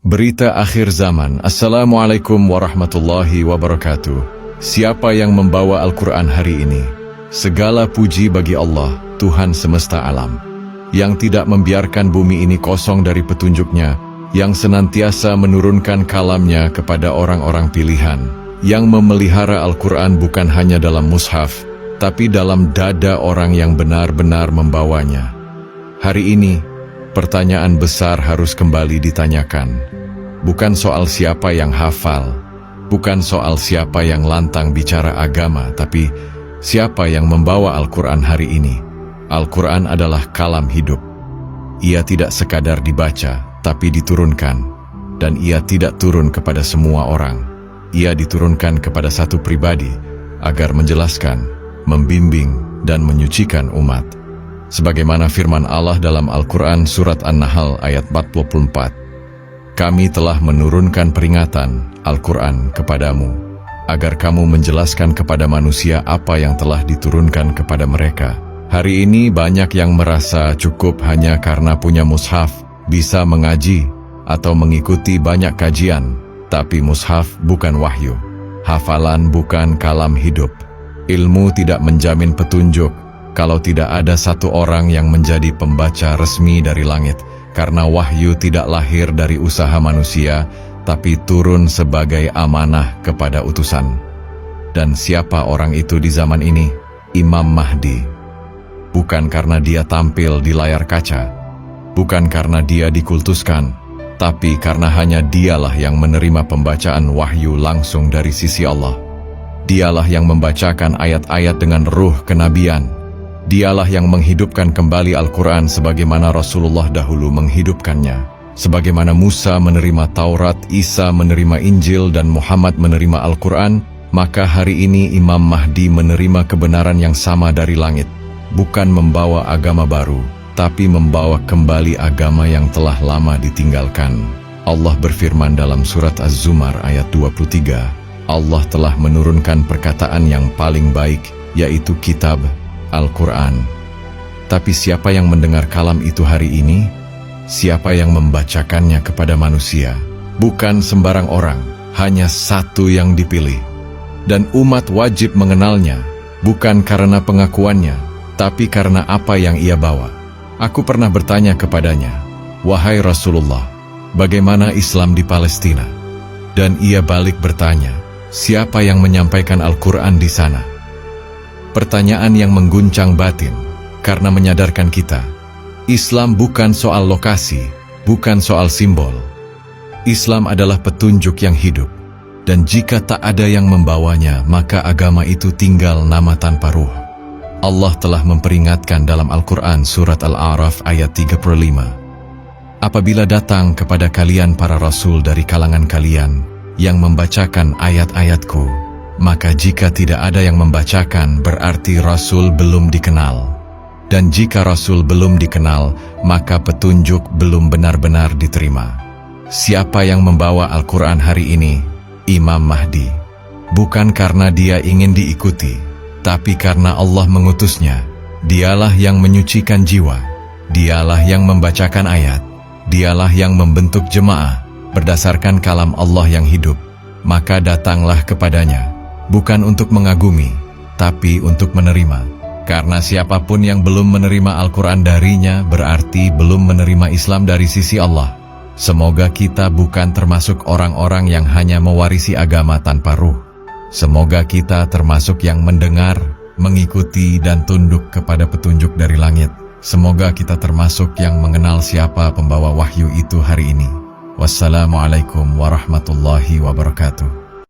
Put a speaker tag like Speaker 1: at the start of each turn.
Speaker 1: Berita akhir zaman. Assalamualaikum warahmatullahi wabarakatuh. Siapa yang membawa Al-Quran hari ini? Segala puji bagi Allah, Tuhan semesta alam, yang tidak membiarkan bumi ini kosong dari petunjuknya, yang senantiasa menurunkan kalamnya kepada orang-orang pilihan, yang memelihara Al-Quran bukan hanya dalam mushaf, tapi dalam dada orang yang benar-benar membawanya. Hari ini, pertanyaan besar harus kembali ditanyakan. Bukan soal siapa yang hafal, bukan soal siapa yang lantang bicara agama, tapi siapa yang membawa Al-Quran hari ini. Al-Quran adalah kalam hidup. Ia tidak sekadar dibaca, tapi diturunkan. Dan ia tidak turun kepada semua orang. Ia diturunkan kepada satu pribadi, agar menjelaskan, membimbing, dan menyucikan umat. Sebagaimana firman Allah dalam Al-Quran Surat An-Nahl ayat 44. Kami telah menurunkan peringatan, Al-Quran, kepadamu, agar kamu menjelaskan kepada manusia apa yang telah diturunkan kepada mereka. Hari ini banyak yang merasa cukup hanya karena punya mushaf, bisa mengaji, atau mengikuti banyak kajian. Tapi mushaf bukan wahyu. Hafalan bukan kalam hidup. Ilmu tidak menjamin petunjuk kalau tidak ada satu orang yang menjadi pembaca resmi dari langit. Karena wahyu tidak lahir dari usaha manusia, tapi turun sebagai amanah kepada utusan. Dan siapa orang itu di zaman ini? Imam Mahdi. Bukan karena dia tampil di layar kaca, bukan karena dia dikultuskan, tapi karena hanya dialah yang menerima pembacaan wahyu langsung dari sisi Allah. Dialah yang membacakan ayat-ayat dengan ruh kenabian. Dialah yang menghidupkan kembali Al-Quran sebagaimana Rasulullah dahulu menghidupkannya. Sebagaimana Musa menerima Taurat, Isa menerima Injil, dan Muhammad menerima Al-Quran, maka hari ini Imam Mahdi menerima kebenaran yang sama dari langit. Bukan membawa agama baru, tapi membawa kembali agama yang telah lama ditinggalkan. Allah berfirman dalam surat Az-Zumar ayat 23, Allah telah menurunkan perkataan yang paling baik, yaitu kitab Al-Quran. Tapi siapa yang mendengar kalam itu hari ini? Siapa yang membacakannya kepada manusia? Bukan sembarang orang, hanya satu yang dipilih. Dan umat wajib mengenalnya, bukan karena pengakuannya, tapi karena apa yang ia bawa. Aku pernah bertanya kepadanya, wahai Rasulullah, bagaimana Islam di Palestina? Dan ia balik bertanya, siapa yang menyampaikan Al-Quran di sana? Pertanyaan yang mengguncang batin, karena menyadarkan kita, Islam bukan soal lokasi, bukan soal simbol. Islam adalah petunjuk yang hidup, dan jika tak ada yang membawanya, maka agama itu tinggal nama tanpa ruh. Allah telah memperingatkan dalam Al-Quran Surat Al-A'raf ayat 35. Apabila datang kepada kalian para rasul dari kalangan kalian, yang membacakan ayat-ayatku, maka jika tidak ada yang membacakan, berarti Rasul belum dikenal. Dan jika Rasul belum dikenal, maka petunjuk belum benar-benar diterima. Siapa yang membawa Al-Quran hari ini? Imam Mahdi. Bukan karena dia ingin diikuti, tapi karena Allah mengutusnya. Dialah yang menyucikan jiwa. Dialah yang membacakan ayat. Dialah yang membentuk jemaah berdasarkan kalam Allah yang hidup. Maka datanglah kepadanya, bukan untuk mengagumi, tapi untuk menerima. Karena siapapun yang belum menerima Al-Quran darinya, berarti belum menerima Islam dari sisi Allah. Semoga kita bukan termasuk orang-orang yang hanya mewarisi agama tanpa ruh. Semoga kita termasuk yang mendengar, mengikuti, dan tunduk kepada petunjuk dari langit. Semoga kita termasuk yang mengenal siapa pembawa wahyu itu hari ini. Wassalamualaikum warahmatullahi wabarakatuh.